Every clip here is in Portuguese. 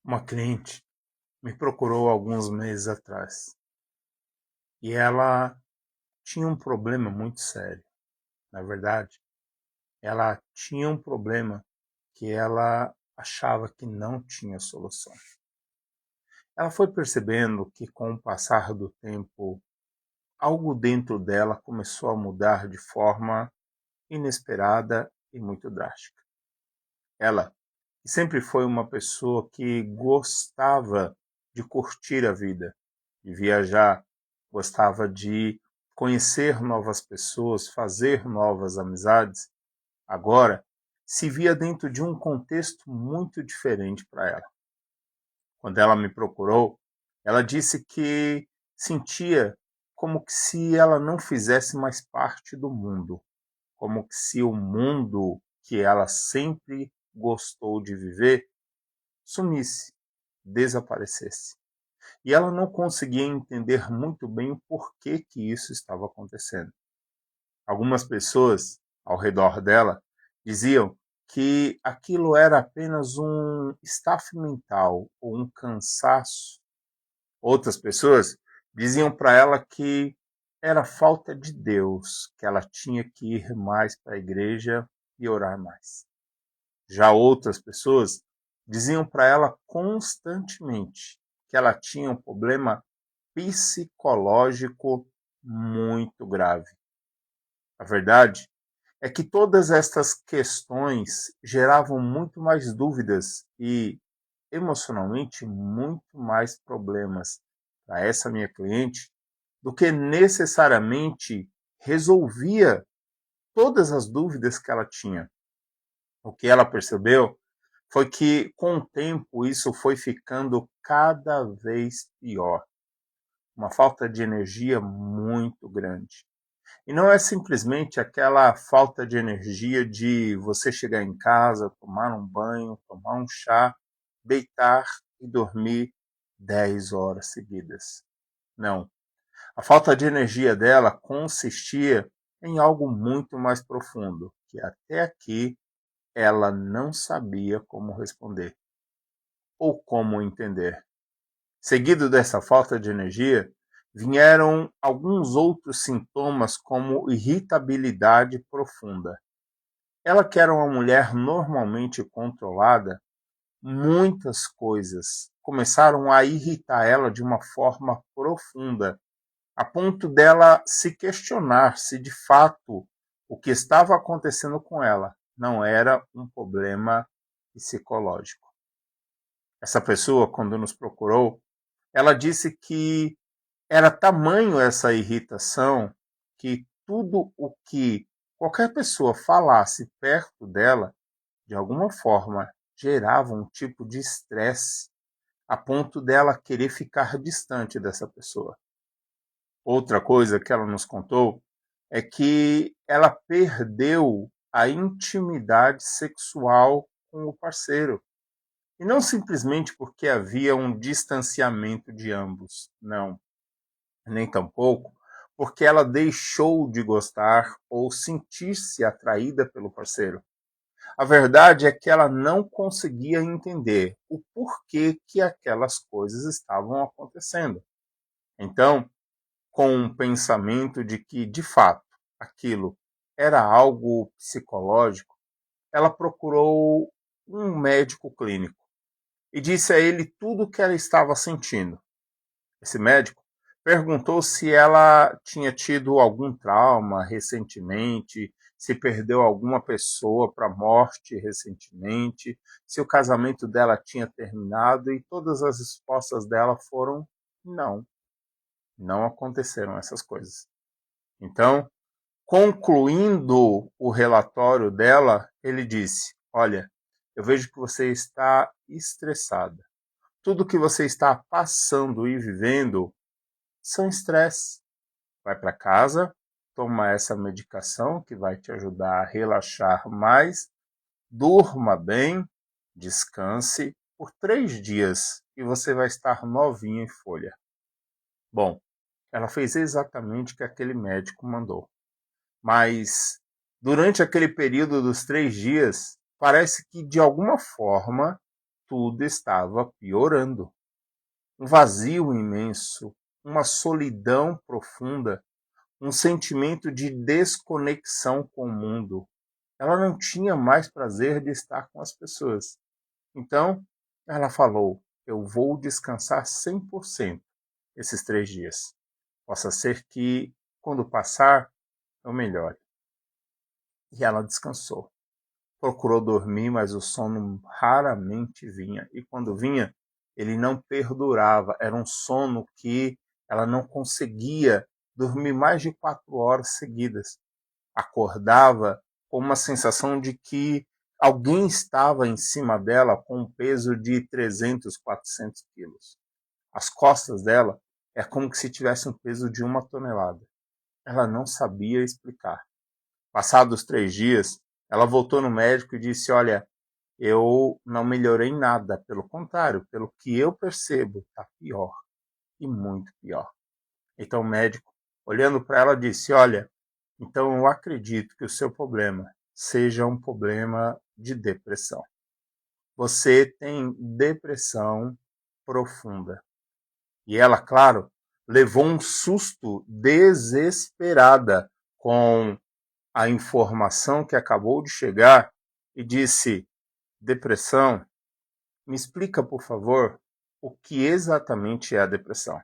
Uma cliente me procurou alguns meses atrás e ela tinha um problema muito sério. Na verdade, ela tinha um problema que ela achava que não tinha solução. Ela foi percebendo que, com o passar do tempo, algo dentro dela começou a mudar de forma inesperada e muito drástica. Ela, que sempre foi uma pessoa que gostava de curtir a vida, de viajar, gostava de conhecer novas pessoas, fazer novas amizades, agora se via dentro de um contexto muito diferente para ela. Quando ela me procurou, ela disse que sentia como que se ela não fizesse mais parte do mundo, como que se o mundo que ela sempre gostou de viver sumisse, desaparecesse. E ela não conseguia entender muito bem o porquê que isso estava acontecendo. Algumas pessoas ao redor dela diziam que aquilo era apenas um estafe mental ou um cansaço. Outras pessoas diziam para ela que era falta de Deus, que ela tinha que ir mais para a igreja e orar mais. Já outras pessoas diziam para ela constantemente que ela tinha um problema psicológico muito grave. A verdade é que todas estas questões geravam muito mais dúvidas e, emocionalmente, muito mais problemas para essa minha cliente do que necessariamente resolvia todas as dúvidas que ela tinha. O que ela percebeu foi que, com o tempo, isso foi ficando cada vez pior. Uma falta de energia muito grande. E não é simplesmente aquela falta de energia de você chegar em casa, tomar um banho, tomar um chá, deitar e dormir 10 horas seguidas. Não. A falta de energia dela consistia em algo muito mais profundo, que até aqui ela não sabia como responder ou como entender. Seguido dessa falta de energia, vieram alguns outros sintomas como irritabilidade profunda. Ela que era uma mulher normalmente controlada, muitas coisas começaram a irritar ela de uma forma profunda, a ponto dela se questionar se de fato o que estava acontecendo com ela não era um problema psicológico. Essa pessoa, quando nos procurou, ela disse que era tamanho essa irritação que tudo o que qualquer pessoa falasse perto dela, de alguma forma, gerava um tipo de estresse, a ponto dela querer ficar distante dessa pessoa. Outra coisa que ela nos contou é que ela perdeu a intimidade sexual com o parceiro. E não simplesmente porque havia um distanciamento de ambos, não, nem tampouco porque ela deixou de gostar ou sentir-se atraída pelo parceiro. A verdade é que ela não conseguia entender o porquê que aquelas coisas estavam acontecendo. Então, com um pensamento de que, de fato, aquilo era algo psicológico, ela procurou um médico clínico e disse a ele tudo o que ela estava sentindo. Esse médico perguntou se ela tinha tido algum trauma recentemente, se perdeu alguma pessoa para a morte recentemente, se o casamento dela tinha terminado, e todas as respostas dela foram não, não aconteceram essas coisas. Então, concluindo o relatório dela, ele disse: olha, eu vejo que você está estressada. Tudo que você está passando e vivendo são estresse. Vai para casa, toma essa medicação que vai te ajudar a relaxar mais, durma bem, descanse por 3 dias e você vai estar novinha em folha. Bom, ela fez exatamente o que aquele médico mandou. Mas durante aquele período dos 3 dias, parece que de alguma forma tudo estava piorando. Um vazio imenso, uma solidão profunda, um sentimento de desconexão com o mundo. Ela não tinha mais prazer de estar com as pessoas. Então, ela falou: eu vou descansar 100% esses 3 dias. Possa ser que, quando passar, eu melhore. E ela descansou. Procurou dormir, mas o sono raramente vinha. E quando vinha, ele não perdurava. Era um sono que ela não conseguia dormir mais de 4 horas seguidas. Acordava com uma sensação de que alguém estava em cima dela com um peso de 300, 400 quilos. As costas dela é como se tivesse um peso de 1 tonelada. Ela não sabia explicar. Passados 3 dias, ela voltou no médico e disse: olha, eu não melhorei nada, pelo contrário, pelo que eu percebo, está pior, e muito pior. Então o médico, olhando para ela, disse: olha, então eu acredito que o seu problema seja um problema de depressão. Você tem depressão profunda. E ela, claro, levou um susto desesperada com a informação que acabou de chegar e disse: depressão? Me explica, por favor, o que exatamente é a depressão.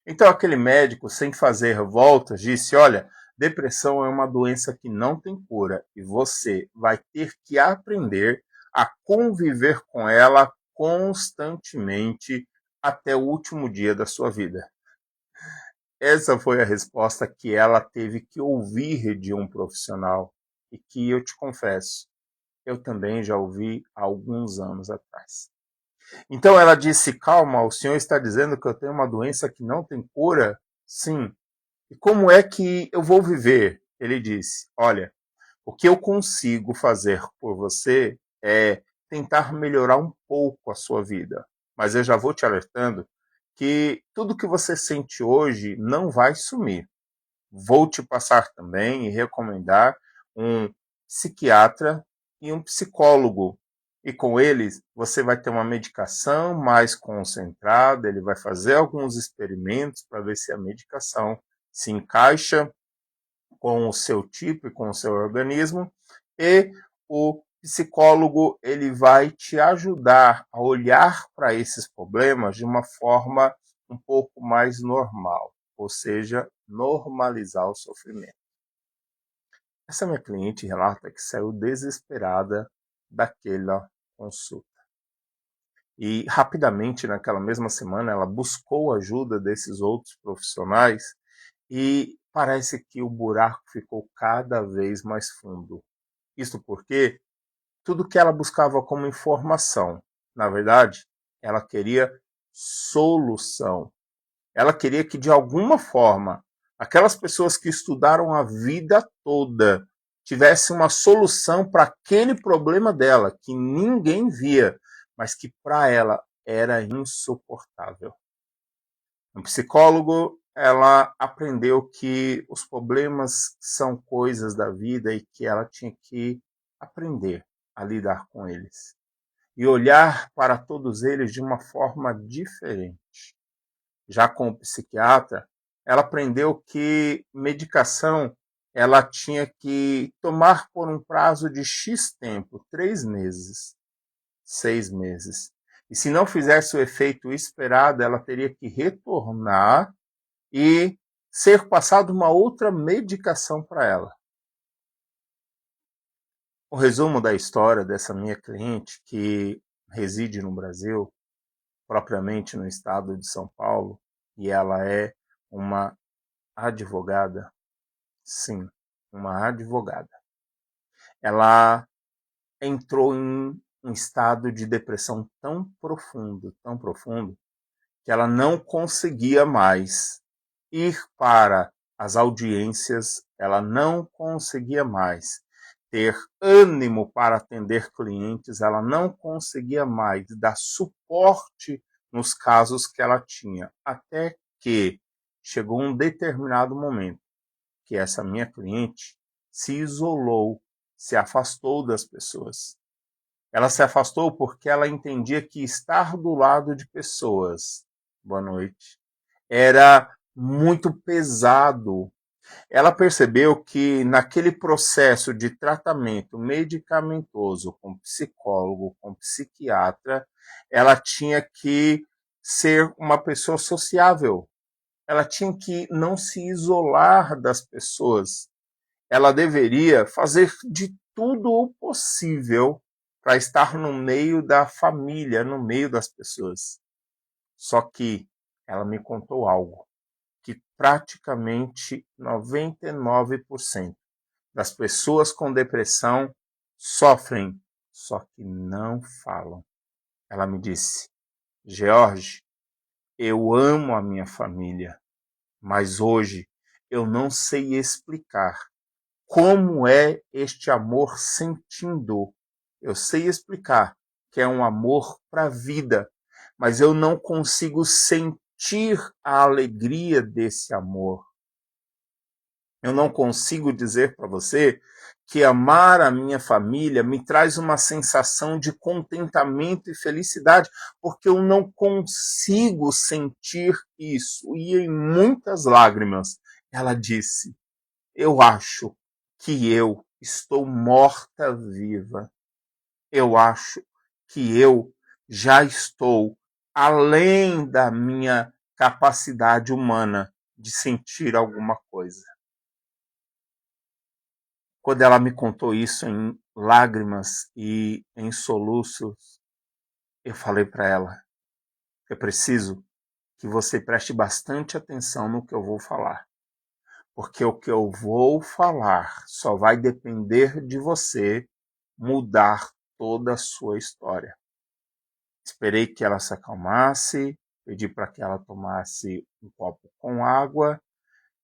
Então aquele médico, sem fazer voltas, disse: olha, depressão é uma doença que não tem cura e você vai ter que aprender a conviver com ela constantemente até o último dia da sua vida. Essa foi a resposta que ela teve que ouvir de um profissional e que eu te confesso, eu também já ouvi há alguns anos atrás. Então ela disse: calma, o senhor está dizendo que eu tenho uma doença que não tem cura? Sim. E como é que eu vou viver? Ele disse: olha, o que eu consigo fazer por você é tentar melhorar um pouco a sua vida. Mas eu já vou te alertando que tudo que você sente hoje não vai sumir. Vou te passar também e recomendar um psiquiatra e um psicólogo. E com eles você vai ter uma medicação mais concentrada, ele vai fazer alguns experimentos para ver se a medicação se encaixa com o seu tipo e com o seu organismo, e o psicólogo ele vai te ajudar a olhar para esses problemas de uma forma um pouco mais normal, ou seja, normalizar o sofrimento. Essa minha cliente relata que saiu desesperada daquela consulta. E rapidamente, naquela mesma semana, ela buscou a ajuda desses outros profissionais e parece que o buraco ficou cada vez mais fundo. Isso porque tudo que ela buscava como informação, na verdade, ela queria solução. Ela queria que, de alguma forma, aquelas pessoas que estudaram a vida toda tivessem uma solução para aquele problema dela, que ninguém via, mas que para ela era insuportável. Um psicólogo, ela aprendeu que os problemas são coisas da vida e que ela tinha que aprender a lidar com eles e olhar para todos eles de uma forma diferente. Já com o psiquiatra, ela aprendeu que medicação ela tinha que tomar por um prazo de X tempo, 3 meses, 6 meses. E se não fizesse o efeito esperado, ela teria que retornar e ser passado uma outra medicação para ela. O resumo da história dessa minha cliente, que reside no Brasil, propriamente no estado de São Paulo, e ela é uma advogada, sim, uma advogada. Ela entrou em um estado de depressão tão profundo, que ela não conseguia mais ir para as audiências, ela não conseguia mais ter ânimo para atender clientes, ela não conseguia mais dar suporte nos casos que ela tinha, até que chegou um determinado momento que essa minha cliente se isolou, se afastou das pessoas. Ela se afastou porque ela entendia que estar do lado de pessoas, boa noite, era muito pesado. Ela percebeu que naquele processo de tratamento medicamentoso com psicólogo, com psiquiatra, ela tinha que ser uma pessoa sociável. Ela tinha que não se isolar das pessoas. Ela deveria fazer de tudo o possível para estar no meio da família, no meio das pessoas. Só que ela me contou algo que praticamente 99% das pessoas com depressão sofrem, só que não falam. Ela me disse: George, eu amo a minha família, mas hoje eu não sei explicar como é este amor sentindo. Eu sei explicar que é um amor para a vida, mas eu não consigo sentir a alegria desse amor. Eu não consigo dizer para você que amar a minha família me traz uma sensação de contentamento e felicidade, porque eu não consigo sentir isso. E em muitas lágrimas, ela disse: eu acho que eu estou morta viva. Eu acho que eu já estou além da minha capacidade humana de sentir alguma coisa. Quando ela me contou isso em lágrimas e em soluços, eu falei para ela: eu preciso que você preste bastante atenção no que eu vou falar, porque o que eu vou falar só vai depender de você mudar toda a sua história. Esperei que ela se acalmasse, pedi para que ela tomasse um copo com água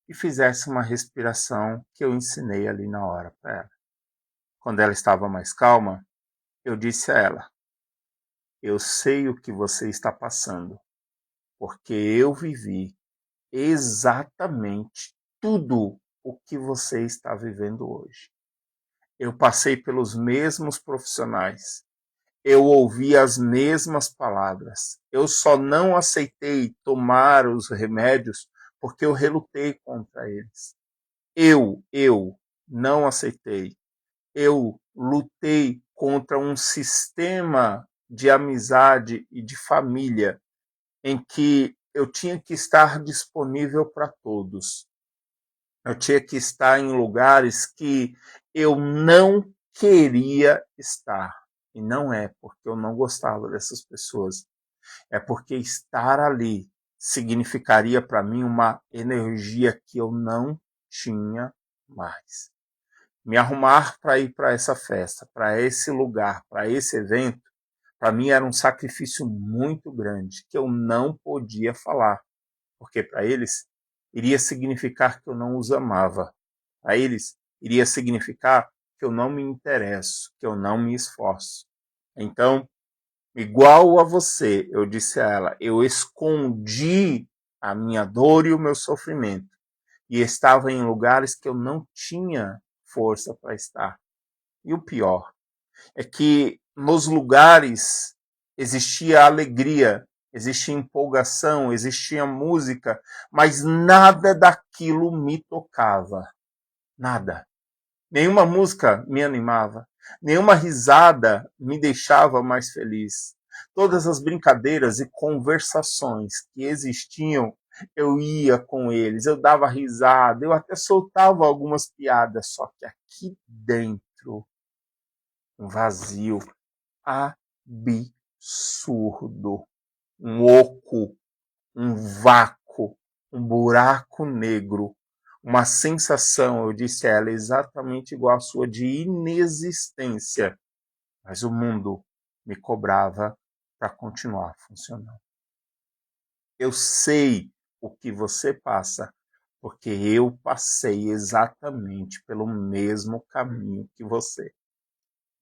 e fizesse uma respiração que eu ensinei ali na hora para ela. Quando ela estava mais calma, eu disse a ela: eu sei o que você está passando, porque eu vivi exatamente tudo o que você está vivendo hoje. Eu passei pelos mesmos profissionais, eu ouvi as mesmas palavras. Eu só não aceitei tomar os remédios porque eu relutei contra eles. Eu não aceitei. Eu lutei contra um sistema de amizade e de família em que eu tinha que estar disponível para todos. Eu tinha que estar em lugares que eu não queria estar. E não é porque eu não gostava dessas pessoas, é porque estar ali significaria para mim uma energia que eu não tinha mais. Me arrumar para ir para essa festa, para esse lugar, para esse evento, para mim era um sacrifício muito grande que eu não podia falar, porque para eles iria significar que eu não os amava. Para eles iria significar que eu não me interesso, que eu não me esforço. Então, igual a você, eu disse a ela, eu escondi a minha dor e o meu sofrimento e estava em lugares que eu não tinha força para estar. E o pior é que nos lugares existia alegria, existia empolgação, existia música, mas nada daquilo me tocava. Nada. Nenhuma música me animava, nenhuma risada me deixava mais feliz. Todas as brincadeiras e conversações que existiam, eu ia com eles, eu dava risada, eu até soltava algumas piadas, só que aqui dentro, um vazio absurdo, um oco, um vácuo, um buraco negro, uma sensação, eu disse a ela, exatamente igual à sua de inexistência, mas o mundo me cobrava para continuar funcionando. Eu sei o que você passa, porque eu passei exatamente pelo mesmo caminho que você.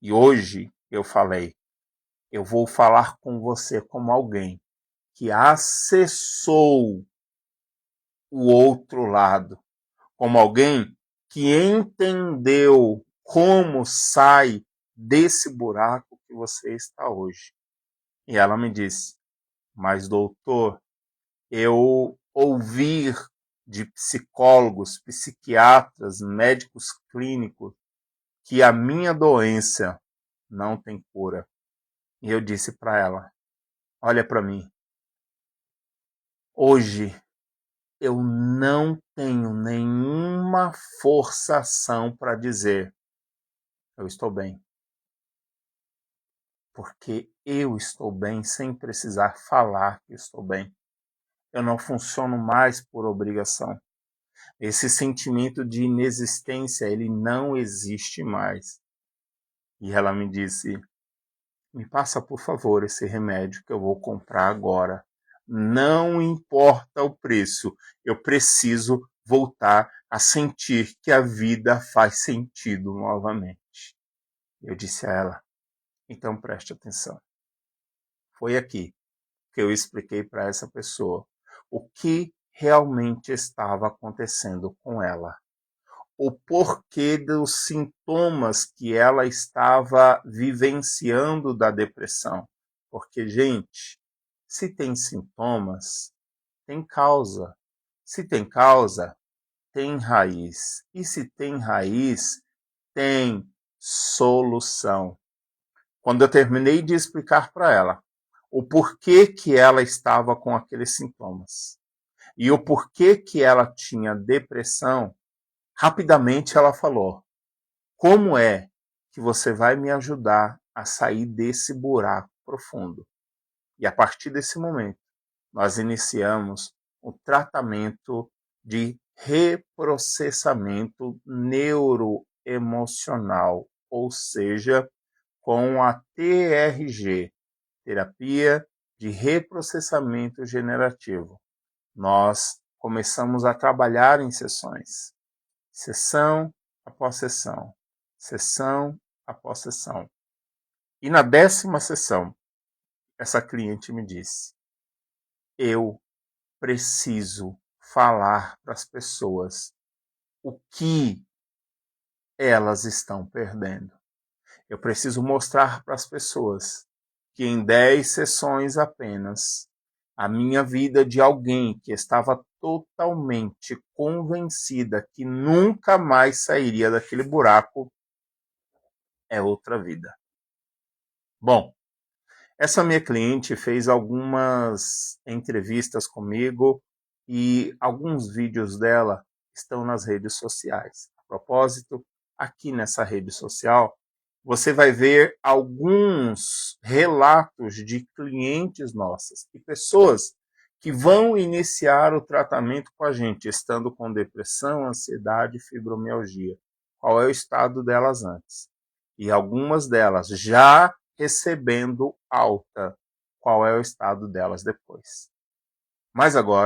E hoje eu falei, eu vou falar com você como alguém que acessou o outro lado, como alguém que entendeu como sai desse buraco que você está hoje. E ela me disse: mas doutor, eu ouvir de psicólogos, psiquiatras, médicos clínicos que a minha doença não tem cura. E eu disse para ela: olha para mim, hoje eu não tenho nenhuma forçação para dizer eu estou bem. Porque eu estou bem sem precisar falar que estou bem. Eu não funciono mais por obrigação. Esse sentimento de inexistência, ele não existe mais. E ela me disse: me passa, por favor, esse remédio que eu vou comprar agora. Não importa o preço, eu preciso voltar a sentir que a vida faz sentido novamente. Eu disse a ela: então preste atenção. Foi aqui que eu expliquei para essa pessoa o que realmente estava acontecendo com ela, o porquê dos sintomas que ela estava vivenciando da depressão. Porque, gente, se tem sintomas, tem causa. Se tem causa, tem raiz. E se tem raiz, tem solução. Quando eu terminei de explicar para ela o porquê que ela estava com aqueles sintomas e o porquê que ela tinha depressão, rapidamente ela falou: como é que você vai me ajudar a sair desse buraco profundo? E a partir desse momento, nós iniciamos o tratamento de reprocessamento neuroemocional, ou seja, com a TRG, terapia de reprocessamento generativo. Nós começamos a trabalhar em sessões, sessão após sessão, sessão após sessão. E na 10ª sessão, essa cliente me disse: eu preciso falar para as pessoas o que elas estão perdendo. Eu preciso mostrar para as pessoas que em 10 sessões apenas, a minha vida de alguém que estava totalmente convencida que nunca mais sairia daquele buraco é outra vida. Bom, essa minha cliente fez algumas entrevistas comigo e alguns vídeos dela estão nas redes sociais. A propósito, aqui nessa rede social, você vai ver alguns relatos de clientes nossas e pessoas que vão iniciar o tratamento com a gente, estando com depressão, ansiedade e fibromialgia. Qual é o estado delas antes? E algumas delas já recebendo alta. Qual é o estado delas depois? Mas agora